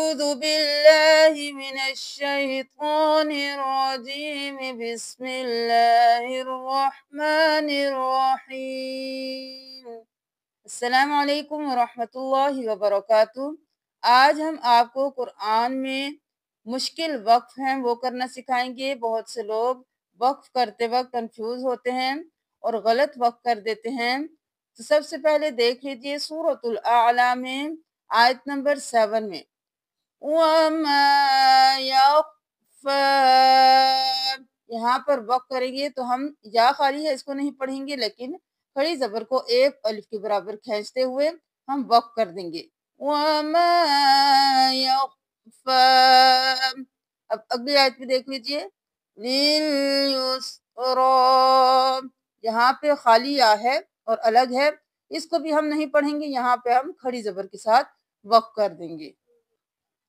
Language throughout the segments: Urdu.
أعوذ بالله من الشيطان الرجيم بسم الله الرحمن الرحيم السلام علیکم ورحمۃ اللہ وبرکاتہ۔ آج ہم آپ کو قرآن میں مشکل وقف ہیں وہ کرنا سکھائیں گے۔ بہت سے لوگ وقف کرتے وقت کنفیوز ہوتے ہیں اور غلط وقف کر دیتے ہیں۔ تو سب سے پہلے دیکھ لیجئے سورۃ الاعلیٰ میں آیت نمبر 7 میں وَمَا يَخْفَى، یہاں پر وقف کریں گے تو ہم یا خالی ہے اس کو نہیں پڑھیں گے، لیکن کھڑی زبر کو ایک الف کے برابر کھینچتے ہوئے ہم وقف کر دیں گے۔ وَمَا يَخْفَى، اب اگلی آیت میں دیکھ لیجئے لِلْيُسْرَى، یہاں پہ خالی یا ہے اور الگ ہے، اس کو بھی ہم نہیں پڑھیں گے، یہاں پہ ہم کھڑی زبر کے ساتھ وقف کر دیں گے۔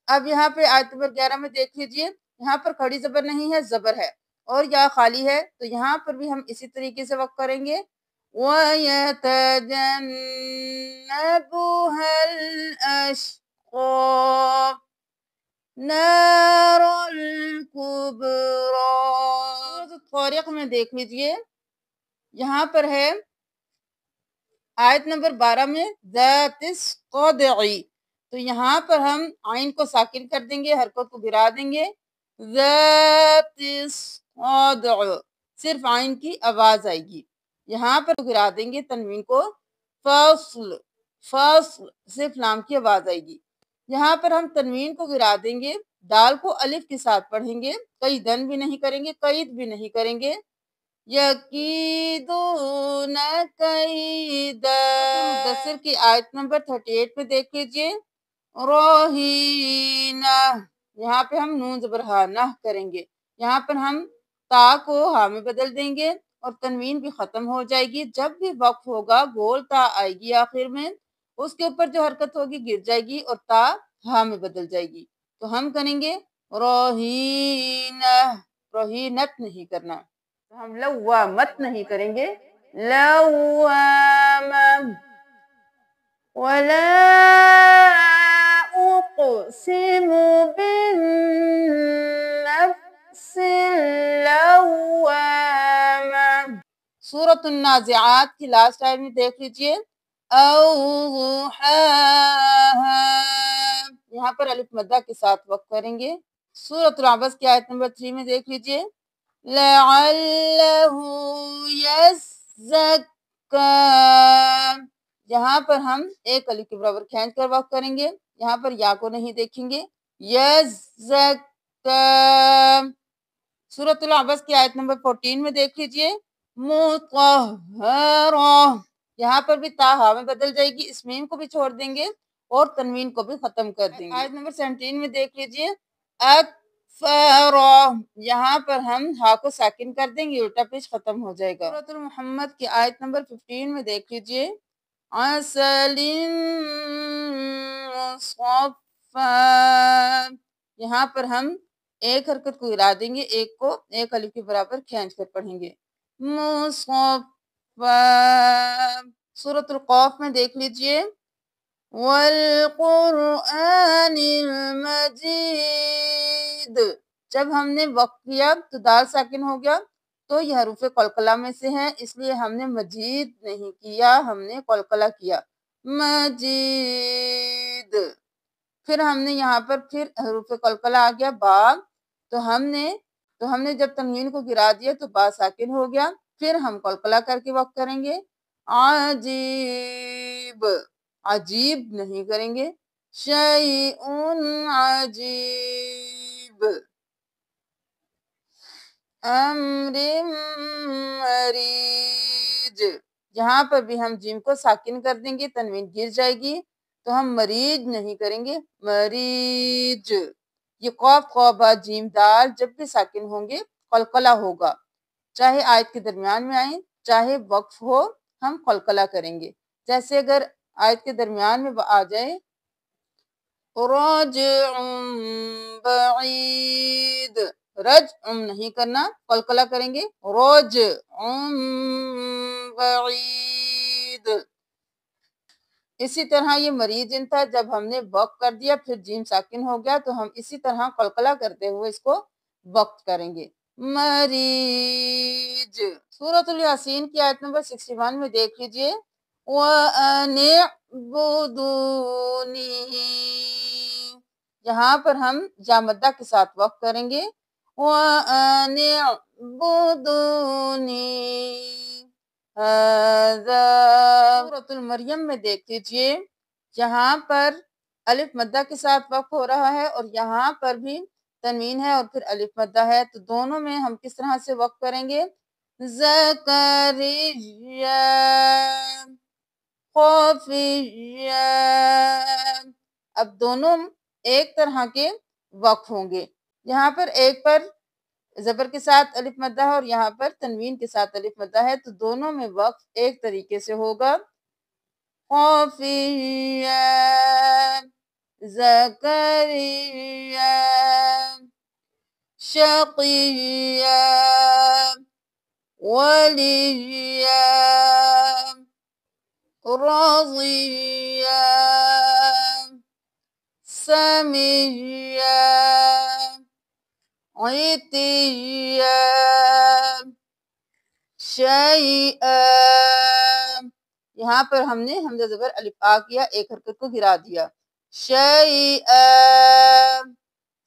اب یہاں پہ آیت نمبر 11 میں دیکھ لیجئے، یہاں پر کھڑی زبر نہیں ہے، زبر ہے اور یا خالی ہے، تو یہاں پر بھی ہم اسی طریقے سے وقف کریں گے۔ وَيَتَجَنَّبُهَا الْأَشْقَى نَارُ الْكُبْرَى، سورۃ الطارق میں دیکھ لیجئے، یہاں پر ہے آیت نمبر 12 میں ذات الصدع، تو یہاں پر ہم عین کو ساکن کر دیں گے، حرکت کو گرا دیں گے، ذات الصدع، صرف عین کی آواز آئے گی، یہاں پر گرا دیں گے تنوین کو، فصل فصل صرف لام کی آواز آئے گی، یہاں پر ہم تنوین کو گرا دیں گے، دال کو الف کے ساتھ پڑھیں گے، قیدن بھی نہیں کریں گے، قید بھی نہیں کریں گے۔ یکیدون کیدا، مدثر کی آیت نمبر 38 میں دیکھ لیجئے، رہینہ، یہاں پہ ہم نون زبر ہا نہ کریں گے، یہاں پر ہم تا کو ہا میں بدل دیں گے اور تنوین بھی ختم ہو جائے گی۔ جب بھی وقف ہوگا گول تا آئے گی آخر میں، اس کے اوپر جو حرکت ہوگی گر جائے گی اور تا ہا میں بدل جائے گی، تو ہم کریں گے رہینہ، رہینت نہیں کرنا، ہم لوامت نہیں کریں گے، لوامہ۔ وَلَا أُقْسِمُ بِالنَّفْسِ اللَّوَّامَةِ، سورۃ النازعات کی لاسٹ آیت میں دیکھ لیجئے، أَوْ ضُحَاهَا، یہاں پر الف مدہ کے ساتھ وقف کریں گے۔ سورۃ العبس کی آیت نمبر 3 میں دیکھ لیجئے، لَعَلَّهُ يَزَّكَّىٰ، یہاں پر ہم ایک الف کے برابر کھینچ کر وقف کریں گے، یہاں پر یا کو نہیں دیکھیں گے، یَزَّكَّىٰ۔ سورۃ العبس کی آیت نمبر 14 میں دیکھ لیجئے، مُطَهَّرَةً، یہاں پر بھی تا ہا میں بدل جائے گی، اس میم کو بھی چھوڑ دیں گے اور تنوین کو بھی ختم کر دیں گے۔ آیت نمبر 17 میں دیکھ لیجئے، اکفرا، یہاں پر ہم ہا کو ساکن کر دیں گے، الٹا پیش ختم ہو جائے گا۔ سورۃ المحمد کی آیت نمبر 15 میں دیکھ لیجئے، عسل مصفا، یہاں پر ہم ایک حرکت کو گرا دیں گے، ایک کو ایک الف کے برابر کھینچ کر پڑھیں گے، مصفا۔ سورۃ القاف میں دیکھ لیجئے، والقرآن المجید، جب ہم نے وقف کیا تو دال ساکن ہو گیا، تو یہ حروف قلقلہ میں سے ہیں، اس لیے ہم نے مجید نہیں کیا، ہم نے قلقلہ کیا، مجید۔ پھر ہم نے یہاں پر پھر حروف قلقلہ آ گیا با، تو ہم نے جب تنوین کو گرا دیا تو با ساکن ہو گیا، پھر ہم قلقلہ کر کے وقف کریں گے، عجیب، عجیب نہیں کریں گے، شیء عجیب، امر مریج، یہاں پر بھی ہم جیم کو ساکن کر دیں گے، تنوین گر جائے گی، تو ہم مریج نہیں کریں گے، مریج۔ یہ قاف قاف با جیم دال جب بھی ساکن ہوں گے قلقلہ ہوگا، چاہے آیت کے درمیان میں آئیں چاہے وقف ہو، ہم قلقلہ کریں گے۔ جیسے اگر آیت کے درمیان میں آ جائے، رجع بعید، رجع نہیں کرنا، قلقلہ کریں گے، رجع بعید۔ اسی طرح یہ مریجن تھا، جب ہم نے وقف کر دیا پھر جیم ساکن ہو گیا تو ہم اسی طرح قلقلہ کرتے ہوئے اس کو وقف کریں گے۔ مریج۔ سورۃ الیاسین کی آیت نمبر 61 میں دیکھ لیجئے، وَأَنِ اعْبُدُونِی، یہاں پر ہم یا مدہ کے ساتھ وقف کریں گے، وَأَنِ اعْبُدُونِی هَذَا۔ سورۃ المریم میں دیکھ لیجئے، یہاں پر الف مدہ کے ساتھ وقف ہو رہا ہے اور یہاں پر بھی تنوین ہے اور پھر الف مدہ ہے، تو دونوں میں ہم کس طرح سے وقف کریں گے؟ زکریا، خفیا، اب دونوں ایک طرح کے وقف ہوں گے، یہاں پر ایک پر زبر کے ساتھ الف مدہ ہے اور یہاں پر تنوین کے ساتھ الف مدہ ہے، تو دونوں میں وقف ایک طریقے سے ہوگا، خفیا زکریا شقیا ولیا رضیا سمیا عتیا شیئا۔ یہاں پر ہم نے حمزہ زبر الف آ کیا، ایک حرکت کو گرا دیا، شیئا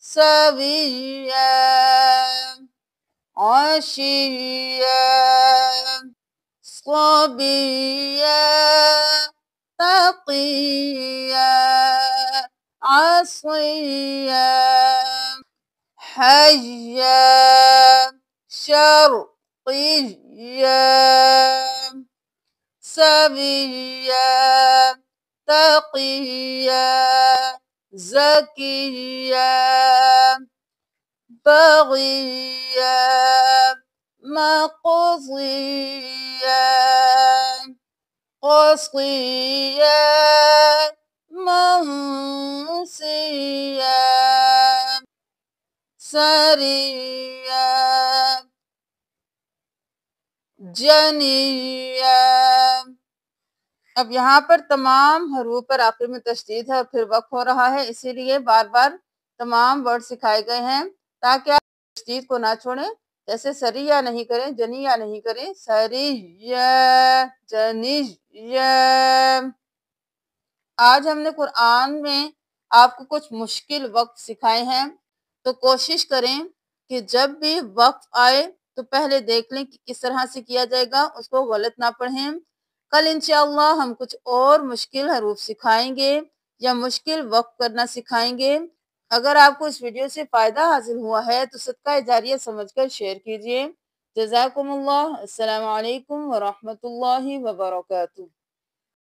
سویا عشیا صبیا تقیا عصیا حیا شرقیا سویا تقیا زکیا بغیا مقضیا قصیا منسیا سریا جنیا۔ اب یہاں پر تمام حروف پر آخر میں تشدید ہے اور پھر وقف ہو رہا ہے، اسی لیے بار بار تمام ورڈ سکھائے گئے ہیں تاکہ آپ تشدید کو نہ چھوڑیں، جیسے سریہ نہیں کریں، جنیہ نہیں کریں، سریہ جنیہ۔ آج ہم نے قرآن میں آپ کو کچھ مشکل وقت سکھائے ہیں، تو کوشش کریں کہ جب بھی وقف آئے تو پہلے دیکھ لیں کہ کس طرح سے کیا جائے گا، اس کو غلط نہ پڑھیں۔ کل انشاءاللہ ہم کچھ اور مشکل حروف سکھائیں گے یا مشکل وقف کرنا سکھائیں گے۔ اگر آپ کو اس ویڈیو سے فائدہ حاصل ہوا ہے تو صدقہ جاریہ سمجھ کر شیئر کیجئے۔ جزاکم اللہ۔ السلام علیکم ورحمۃ اللہ وبرکاتہ۔